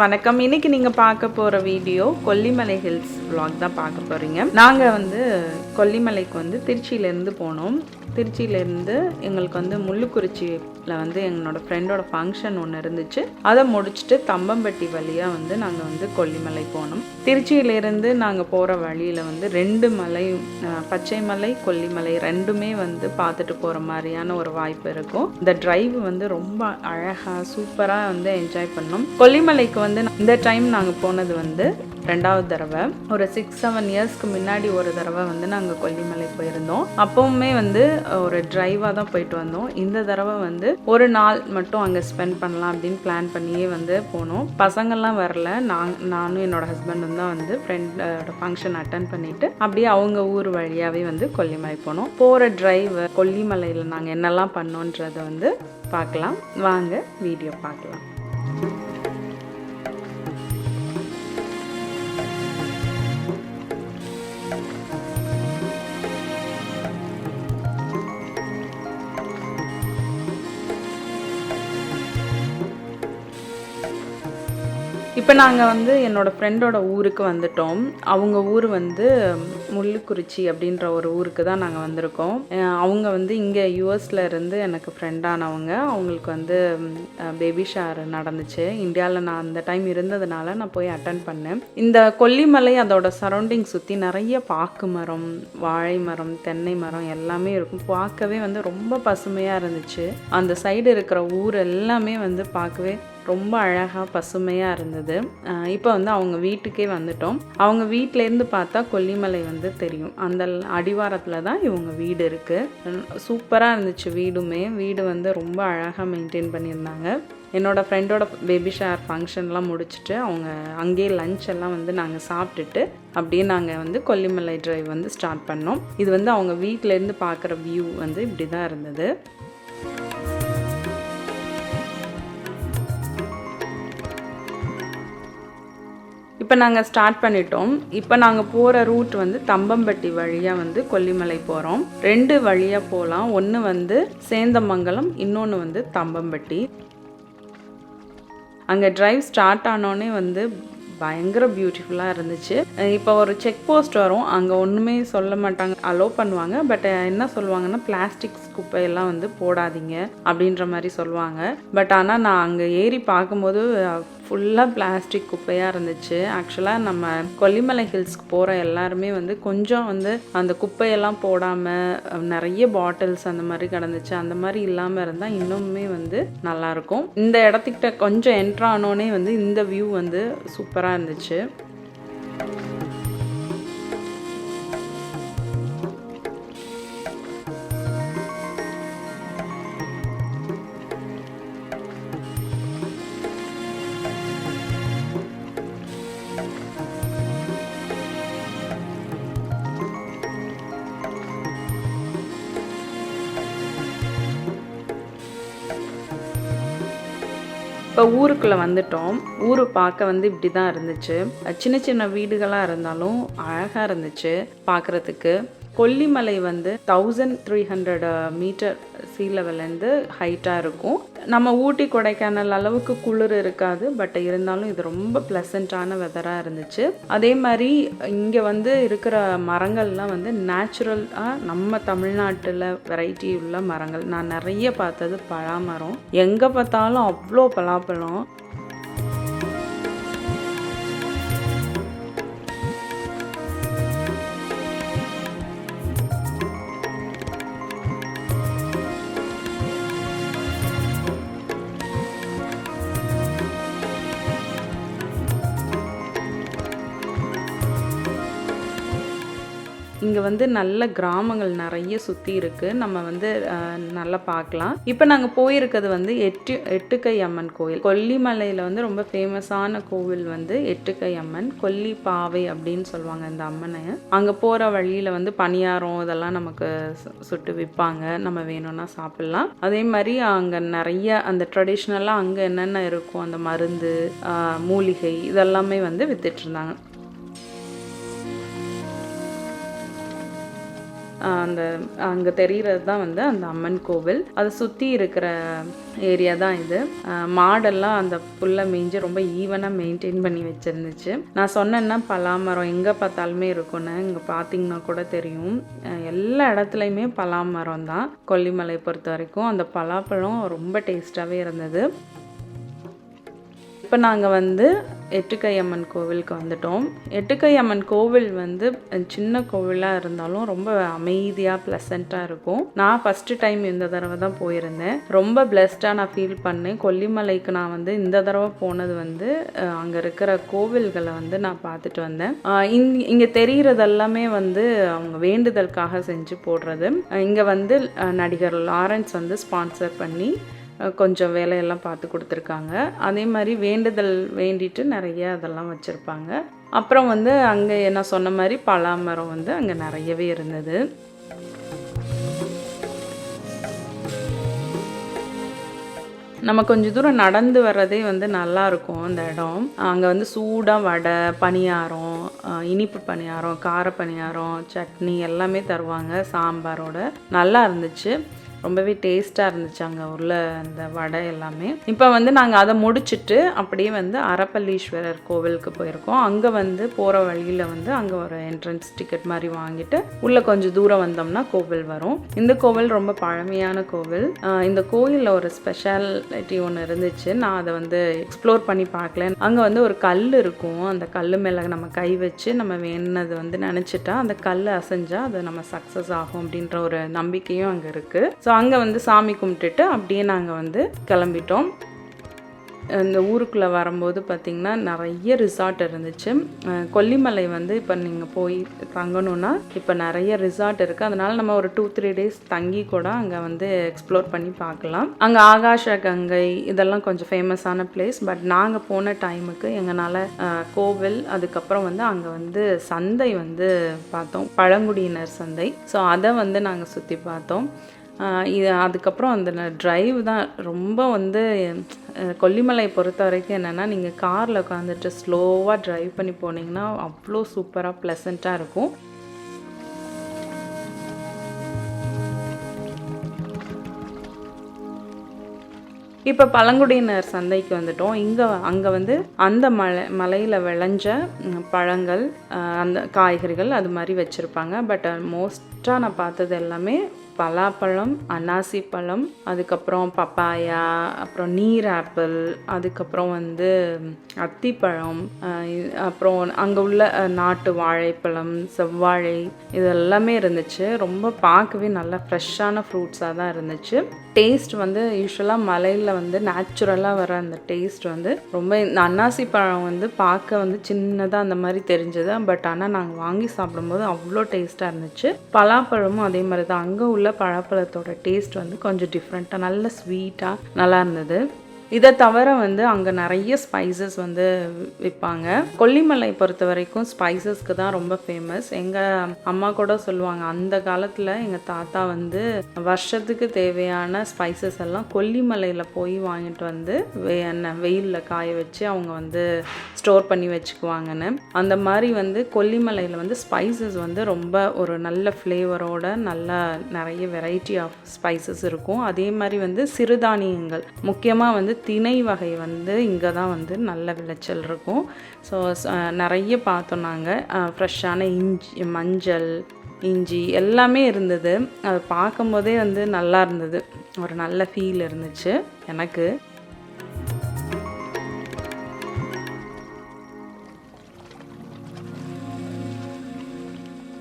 வணக்கம். இன்னைக்கு நீங்க பார்க்க போற வீடியோ கொல்லிமலை ஹில்ஸ் vlog தான் பார்க்க போறீங்க. நாங்க கொல்லிமலைக்கு திருச்சியில இருந்து போனோம். திருச்சியில இருந்து எங்களுக்கு முள்ளுக்குறிச்சியில என்னோட ஃப்ரெண்டோட ஃபங்க்ஷன் ஒன்று இருந்துச்சு. அதை முடிச்சுட்டு தம்பம்பட்டி வழியா நாங்க கொல்லிமலை போனோம். திருச்சியில இருந்து நாங்க போற வழியில ரெண்டு மலை, பச்சை மலை, கொல்லிமலை ரெண்டுமே பார்த்துட்டு போற மாதிரியான ஒரு வாய்ப்பு இருக்கும். இந்த டிரைவ் ரொம்ப அழகா சூப்பரா என்ஜாய் பண்ணோம். கொல்லிமலைக்கு இந்த டைம் நாங்கள் போனது ரெண்டாவது தடவை. ஒரு 6-7 இயர்ஸ்க்கு முன்னாடி ஒரு தடவை நாங்கள் கொல்லிமலை போயிருந்தோம். அப்பவுமே ஒரு டிரைவாக தான் போயிட்டு வந்தோம். இந்த தடவை ஒரு நாள் மட்டும் அங்கே ஸ்பெண்ட் பண்ணலாம் அப்படின்னு பிளான் பண்ணியே போனோம். பசங்கள்லாம் வரல. நானும் என்னோட ஹஸ்பண்டும் தான் ஃப்ரெண்டோட ஃபங்க்ஷன் அட்டன் பண்ணிட்டு அப்படியே அவங்க ஊர் வழியாகவே கொல்லிமலை போனோம். போகிற டிரைவ் கொல்லிமலையில் நாங்கள் என்னெல்லாம் பண்ணோன்றதை பார்க்கலாம். வாங்க வீடியோ பார்க்கலாம். இப்போ நாங்கள் என்னோட ஃப்ரெண்டோட ஊருக்கு வந்துட்டோம். அவங்க ஊர் முள்ளுக்குறிச்சி அப்படின்ற ஒரு ஊருக்கு தான் நாங்கள் வந்திருக்கோம். அவங்க இங்கே யூஎஸில் இருந்து எனக்கு ஃப்ரெண்டானவங்க. அவங்களுக்கு பேபி ஷவர் நடந்துச்சு. இந்தியாவில் நான் அந்த டைம் இருந்ததுனால நான் போய் அட்டன் பண்ணேன். இந்த கொல்லிமலை அதோட சரௌண்டிங் சுற்றி நிறைய பாக்கு மரம், வாழை மரம், தென்னை மரம் எல்லாமே இருக்கும். பார்க்கவே ரொம்ப பசுமையாக இருந்துச்சு. அந்த சைடு இருக்கிற ஊர் எல்லாமே பார்க்கவே ரொம்ப அழகாக பசுமையாக இருந்தது. இப்போ அவங்க வீட்டுக்கே வந்துட்டோம். அவங்க வீட்டிலேருந்து பார்த்தா கொல்லிமலை தெரியும். அந்த அடிவாரத்தில் தான் இவங்க வீடு இருக்குது. சூப்பராக இருந்துச்சு வீடுமே. வீடு ரொம்ப அழகாக மெயின்டைன் பண்ணியிருந்தாங்க. என்னோடய ஃப்ரெண்டோட பேபி ஷவர் ஃபங்க்ஷன்லாம் முடிச்சுட்டு அவங்க அங்கேயே லஞ்ச் எல்லாம் நாங்கள் சாப்பிட்டுட்டு அப்படியே நாங்கள் கொல்லிமலை டிரைவ் ஸ்டார்ட் பண்ணோம். இது அவங்க வீட்டிலேருந்து பார்க்குற வியூ இப்படி தான் இருந்தது. இப்போ நாங்கள் ஸ்டார்ட் பண்ணிட்டோம். இப்போ நாங்கள் போகிற ரூட் தம்பம்பட்டி வழியாக கொல்லிமலை போகிறோம். 2 வழியாக போகலாம். ஒன்று சேந்தமங்கலம், இன்னொன்று தம்பம்பட்டி. அங்கே டிரைவ் ஸ்டார்ட் ஆனோடனே பயங்கர பியூட்டிஃபுல்லாக இருந்துச்சு. இப்போ ஒரு செக் போஸ்ட் வரும். அங்கே ஒன்றுமே சொல்ல மாட்டாங்க, அலோவ் பண்ணுவாங்க. பட் என்ன சொல்லுவாங்கன்னா பிளாஸ்டிக்ஸ் குப்பையெல்லாம் போடாதீங்க அப்படின்ற மாதிரி சொல்லுவாங்க. பட் ஆனால் நான் அங்கே ஏறி பார்க்கும்போது ஃபுல்லாக பிளாஸ்டிக் குப்பையாக இருந்துச்சு. ஆக்சுவலாக நம்ம கொல்லிமலை ஹில்ஸ்க்கு போகிற எல்லாருமே கொஞ்சம் அந்த குப்பையெல்லாம் போடாமல் நிறைய பாட்டில்ஸ் அந்த மாதிரி கிடந்துச்சு. அந்த மாதிரி இல்லாமல் இருந்தால் இன்னுமே நல்லாயிருக்கும். இந்த இடத்துக்கிட்ட கொஞ்சம் என்ட்ரானோடனே இந்த வியூ சூப்பராக இருந்துச்சு. இப்போ ஊருக்குள்ளே வந்துட்டோம். ஊர் பார்க்க இப்படி தான் இருந்துச்சு. சின்ன சின்ன வீடுகளாக இருந்தாலும் அழகாக இருந்துச்சு பார்க்குறதுக்கு. கொல்லிமலை 1300 மீட்டர் சீ லெவல்லேருந்து ஹைட்டாக இருக்கும். நம்ம ஊட்டி கொடைக்கானல் அளவுக்கு குளிர் இருக்காது. பட் இருந்தாலும் இது ரொம்ப ப்ளசண்ட்டான வெதராக இருந்துச்சு. அதே மாதிரி இங்கே இருக்கிற மரங்கள்லாம் நேச்சுரலாக நம்ம தமிழ்நாட்டில் வெரைட்டி உள்ள மரங்கள். நான் நிறைய பார்த்தது பலாமரம். எங்கே பார்த்தாலும் அவ்வளோ பலாப்பழம். இங்கே நல்ல கிராமங்கள் நிறைய சுற்றி இருக்குது. நம்ம நல்லா பார்க்கலாம். இப்போ நாங்கள் போயிருக்கிறது எட்டுக்கை அம்மன் கோயில். கொல்லிமலையில் ரொம்ப ஃபேமஸான கோவில் எட்டுக்கை அம்மன். கொல்லி பாவை அப்படின்னு சொல்லுவாங்க இந்த அம்மனை. அங்கே போகிற வழியில் பணியாரம் இதெல்லாம் நமக்கு சுட்டு விற்பாங்க. நம்ம வேணும்னா சாப்பிட்லாம். அதே மாதிரி அங்கே நிறைய அந்த ட்ரெடிஷ்னலாக அங்கே என்னென்ன இருக்கும் அந்த மருந்து, மூலிகை இதெல்லாமே வித்துட்டு இருந்தாங்க. அந்த அங்கே தெரிகிறது தான் வந்து அந்த அம்மன் கோவில். அதை சுற்றி இருக்கிற ஏரியா தான் இது. மாடெல்லாம் அந்த புல்லை மேய்ஞ்சி ரொம்ப ஈவனாக மெயின்டைன் பண்ணி வச்சுருந்துச்சு. நான் சொன்னேன்னா பலாமரம் எங்கே பார்த்தாலுமே இருக்குன்னு, இங்கே பார்த்தீங்கன்னா கூட தெரியும். எல்லா இடத்துலையுமே பலாமரம் தான். கொல்லிமலை பொறுத்த வரைக்கும் அந்த பலாப்பழம் ரொம்ப டேஸ்ட்டாகவே இருந்தது. இப்போ நாங்கள் வந்து எட்டுக்கை அம்மன் கோவிலுக்கு வந்துட்டோம். எட்டுக்கை அம்மன் கோவில் வந்து சின்ன கோவிலாக இருந்தாலும் ரொம்ப அமைதியாக ப்ளசண்ட்டாக இருக்கும். நான் ஃபஸ்ட்டு டைம் இந்த தடவை தான் போயிருந்தேன். ரொம்ப பிளெஸ்டாக நான் ஃபீல் பண்ணேன். கொல்லிமலைக்கு நான் வந்து இந்த தடவை போனது வந்து அங்கே இருக்கிற கோவில்களை வந்து நான் பார்த்துட்டு வந்தேன். இங்கே தெரிகிறது எல்லாமே வந்து அவங்க வேண்டுதலுக்காக செஞ்சு போடுறது. இங்கே வந்து நடிகர் லாரன்ஸ் வந்து ஸ்பான்சர் பண்ணி கொஞ்சம் வேலையெல்லாம் பார்த்து கொடுத்துருக்காங்க. அதே மாதிரி வேண்டுதல் வேண்டிட்டு நிறைய அதெல்லாம் வச்சுருப்பாங்க. அப்புறம் வந்து அங்கே நான் சொன்ன மாதிரி பலாமரம் வந்து அங்கே நிறையவே இருந்தது. நம்ம கொஞ்சம் தூரம் நடந்து வர்றதே வந்து நல்லாயிருக்கும் அந்த இடம். அங்கே வந்து சூடாக வடை, பணியாரம், இனிப்பு பணியாரம், கார பணியாரம், சட்னி எல்லாமே தருவாங்க சாம்பாரோட. நல்லா இருந்துச்சு. ரொம்பவே டேஸ்ட்டாக இருந்துச்சு அங்கே உள்ள அந்த வடை எல்லாமே. இப்போ வந்து நாங்கள் அதை முடிச்சுட்டு அப்படியே வந்து அரப்பள்ளீஸ்வரர் கோவிலுக்கு போயிருக்கோம். அங்கே வந்து போகிற வழியில் வந்து அங்கே ஒரு என்ட்ரன்ஸ் டிக்கெட் மாதிரி வாங்கிட்டு உள்ளே கொஞ்சம் தூரம் வந்தோம்னா கோவில் வரும். இந்த கோவில் ரொம்ப பழமையான கோவில். இந்த கோயிலில் ஒரு ஸ்பெஷாலிட்டி ஒன்று இருந்துச்சு. நான் அதை வந்து எக்ஸ்ப்ளோர் பண்ணி பார்க்கல. அங்கே வந்து ஒரு கல் இருக்கும். அந்த கல் மேலே நம்ம கை வச்சு நம்ம வேணுனது வந்து நினச்சிட்டா அந்த கல் அசைஞ்சால் அது நம்ம சக்ஸஸ் ஆகும் அப்படின்ற ஒரு நம்பிக்கையும் அங்கே இருக்குது. ஸோ அங்கே வந்து சாமி கும்பிட்டுட்டு அப்படியே நாங்கள் வந்து கிளம்பிட்டோம். இந்த ஊருக்குள்ளே வரும்போது பார்த்திங்கன்னா நிறைய ரிசார்ட் இருந்துச்சு. கொல்லிமலை வந்து இப்போ நீங்கள் போய் தங்கணுன்னா இப்போ நிறைய ரிசார்ட் இருக்குது. அதனால் நம்ம ஒரு 2-3 டேஸ் தங்கி கூட அங்கே வந்து எக்ஸ்ப்ளோர் பண்ணி பார்க்கலாம். அங்கே ஆகாஷ கங்கை இதெல்லாம் கொஞ்சம் ஃபேமஸான பிளேஸ். பட் நாங்கள் போன டைமுக்கு எங்களால் கோவில், அதுக்கப்புறம் வந்து அங்கே வந்து சந்தை வந்து பார்த்தோம், பழங்குடியினர் சந்தை. ஸோ அதை வந்து நாங்கள் சுற்றி பார்த்தோம். அதுக்கப்புறம் அந்த ட்ரைவ் தான் ரொம்ப வந்து கொல்லிமலை பொறுத்த வரைக்கும் என்னென்னா, நீங்கள் காரில் உட்காந்துட்டு ஸ்லோவாக ட்ரைவ் பண்ணி போனீங்கன்னா அவ்வளோ சூப்பராக ப்ளசண்ட்டாக இருக்கும். இப்போ பழங்குடியினர் சந்தைக்கு வந்துட்டோம். அங்கே வந்து அந்த மலையில் விளைஞ்ச பழங்கள், அந்த காய்கறிகள் அது மாதிரி வச்சுருப்பாங்க. பட் மோஸ்ட்டாக நான் பார்த்தது எல்லாமே பலாப்பழம், அன்னாசி பழம், அதுக்கப்புறம் பப்பாயா, அப்புறம் நீர் ஆப்பிள், அதுக்கப்புறம் வந்து அத்திப்பழம், அப்புறம் அங்கே உள்ள நாட்டு வாழைப்பழம், செவ்வாழை, இது எல்லாமே இருந்துச்சு. ரொம்ப பார்க்கவே நல்லா ஃப்ரெஷ்ஷான ஃப்ரூட்ஸாக தான் இருந்துச்சு. டேஸ்ட் வந்து யூஸ்வலாக மலையில் வந்து நேச்சுரலாக வர அந்த டேஸ்ட் வந்து ரொம்ப, இந்த அன்னாசி பழம் வந்து பார்க்க வந்து சின்னதாக அந்த மாதிரி தெரிஞ்சது. பட் ஆனால் நாங்கள் வாங்கி சாப்பிடும்போது அவ்வளோ டேஸ்ட்டாக இருந்துச்சு. பலாப்பழமும் அதே மாதிரி தான். அங்கே உள்ள பழப்பழத்தோட டேஸ்ட் வந்து கொஞ்சம் டிஃப்ரெண்ட்டாக நல்ல ஸ்வீட்டாக நல்லா இருந்தது. இதை தவிர வந்து அங்கே நிறைய ஸ்பைசஸ் வந்து விற்பாங்க. கொல்லிமலை பொறுத்த வரைக்கும் ஸ்பைசஸ்க்கு தான் ரொம்ப ஃபேமஸ். எங்கள் அம்மா கூட சொல்லுவாங்க, அந்த காலத்தில் எங்கள் தாத்தா வந்து வருஷத்துக்கு தேவையான ஸ்பைசஸ் எல்லாம் கொல்லிமலையில் போய் வாங்கிட்டு வந்து வெயிலில் காய வச்சு அவங்க வந்து ஸ்டோர் பண்ணி வச்சுக்குவாங்கன்னு. அந்த மாதிரி வந்து கொல்லிமலையில் வந்து ஸ்பைசஸ் வந்து ரொம்ப ஒரு நல்ல ஃப்ளேவரோட நல்லா நிறைய வெரைட்டி ஆஃப் ஸ்பைசஸ் இருக்கும். அதே மாதிரி வந்து சிறுதானியங்கள், முக்கியமாக வந்து திணை வகை வந்து இங்கே தான் வந்து நல்ல விளைச்சல் இருக்கும். ஸோ நிறைய பார்த்தோம் நாங்கள். ஃப்ரெஷ்ஷான மஞ்சள், இஞ்சி எல்லாமே இருந்தது. அதை பார்க்கும்போதே வந்து நல்லா இருந்தது. ஒரு நல்ல ஃபீல் இருந்துச்சு எனக்கு.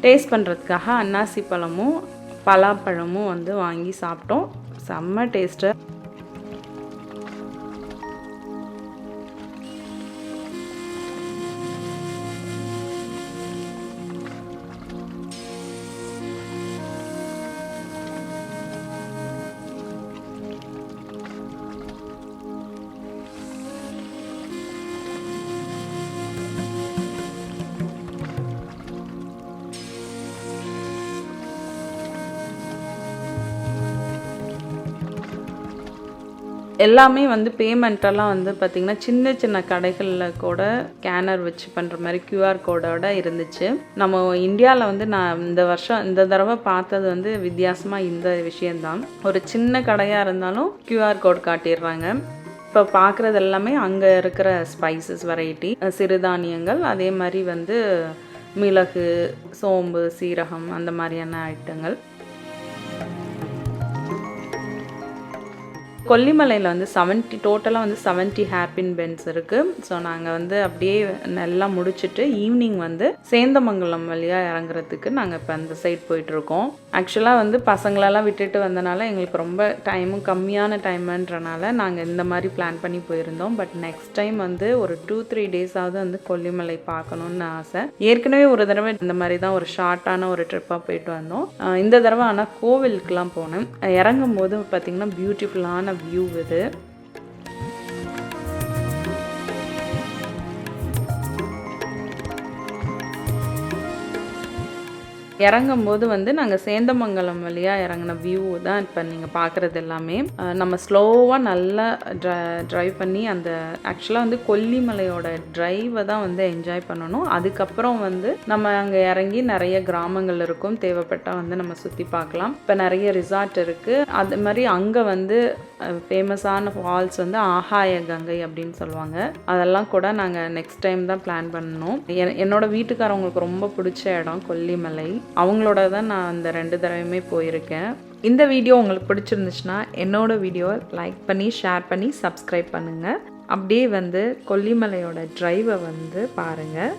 டேஸ்ட் பண்ணுறதுக்காக அன்னாசி பழமும் பலாப்பழமும் வந்து வாங்கி சாப்பிட்டோம். செம்ம டேஸ்ட்டு. எல்லாமே வந்து பேமெண்ட்டெல்லாம் வந்து பார்த்திங்கன்னா சின்ன சின்ன கடைகளில் கூட ஸ்கேனர் வச்சு பண்ணுற மாதிரி QR கோடோட இருந்துச்சு. நம்ம இந்தியாவில் வந்து நான் இந்த தடவை பார்த்தது வந்து வித்தியாசமாக இந்த விஷயந்தான். ஒரு சின்ன கடையாக இருந்தாலும் QR கோட் காட்டிடுறாங்க. இப்போ பார்க்குறது எல்லாமே அங்கே இருக்கிற ஸ்பைசஸ் வெரைட்டி, சிறுதானியங்கள், அதே மாதிரி வந்து மிளகு, சோம்பு, சீரகம் அந்த மாதிரியான ஐட்டங்கள். கொல்லிமலையில் வந்து டோட்டலாக வந்து 70 ஹேர்பின் பென்ஸ் இருக்குது. ஸோ நாங்கள் வந்து அப்படியே நல்லா முடிச்சுட்டு ஈவினிங் வந்து சேந்தமங்கலம் வழியாக இறங்குறதுக்கு நாங்கள் இப்போ அந்த சைட் போயிட்டுருக்கோம். ஆக்சுவலாக வந்து பசங்களெல்லாம் விட்டுட்டு வந்தனால எங்களுக்கு ரொம்ப டைமும் கம்மியான டைமுன்றனால நாங்கள் இந்த மாதிரி பிளான் பண்ணி போயிருந்தோம். பட் நெக்ஸ்ட் டைம் வந்து ஒரு 2-3 டேஸாவது வந்து கொல்லிமலை பார்க்கணுன்னு ஆசை. ஏற்கனவே ஒரு தடவை இந்த மாதிரி தான் ஒரு ஷார்ட்டான ஒரு ட்ரிப்பாக போயிட்டு வந்தோம். இந்த தடவை ஆனால் கோவிலுக்கெலாம் போனேன். இறங்கும் போது பார்த்திங்கன்னா பியூட்டிஃபுல்லான வியூ இது. இறங்கும்போது வந்து நாங்கள் சேந்தமங்கலம் வழியாக இறங்கின வியூ தான் இப்போ நீங்கள் பார்க்குறது எல்லாமே. நம்ம ஸ்லோவாக நல்லா ட்ரைவ் பண்ணி அந்த ஆக்சுவலாக வந்து கொல்லிமலையோட ட்ரைவை தான் வந்து என்ஜாய் பண்ணணும். அதுக்கப்புறம் வந்து நம்ம அங்கே இறங்கி நிறைய கிராமங்கள் இருக்கும், தேவைப்பட்டால் வந்து நம்ம சுற்றி பார்க்கலாம். இப்போ நிறைய ரிசார்ட் இருக்குது. அது மாதிரி அங்கே வந்து ஃபேமஸான ஃபால்ஸ் வந்து ஆகாய கங்கை அப்படின்னு சொல்லுவாங்க. அதெல்லாம் கூட நாங்கள் நெக்ஸ்ட் டைம் தான் பிளான் பண்ணணும். என்னோட வீட்டுக்காரவங்களுக்கு ரொம்ப பிடிச்ச இடம் கொல்லிமலை. அவங்களோட தான் நான் அந்த 2 தடவையுமே போயிருக்கேன். இந்த வீடியோ உங்களுக்கு பிடிச்சிருந்துச்சுன்னா என்னோட வீடியோவை லைக் பண்ணி ஷேர் பண்ணி சப்ஸ்கிரைப் பண்ணுங்கள். அப்படியே வந்து கொல்லிமலையோட ட்ரைவை வந்து பாருங்கள்.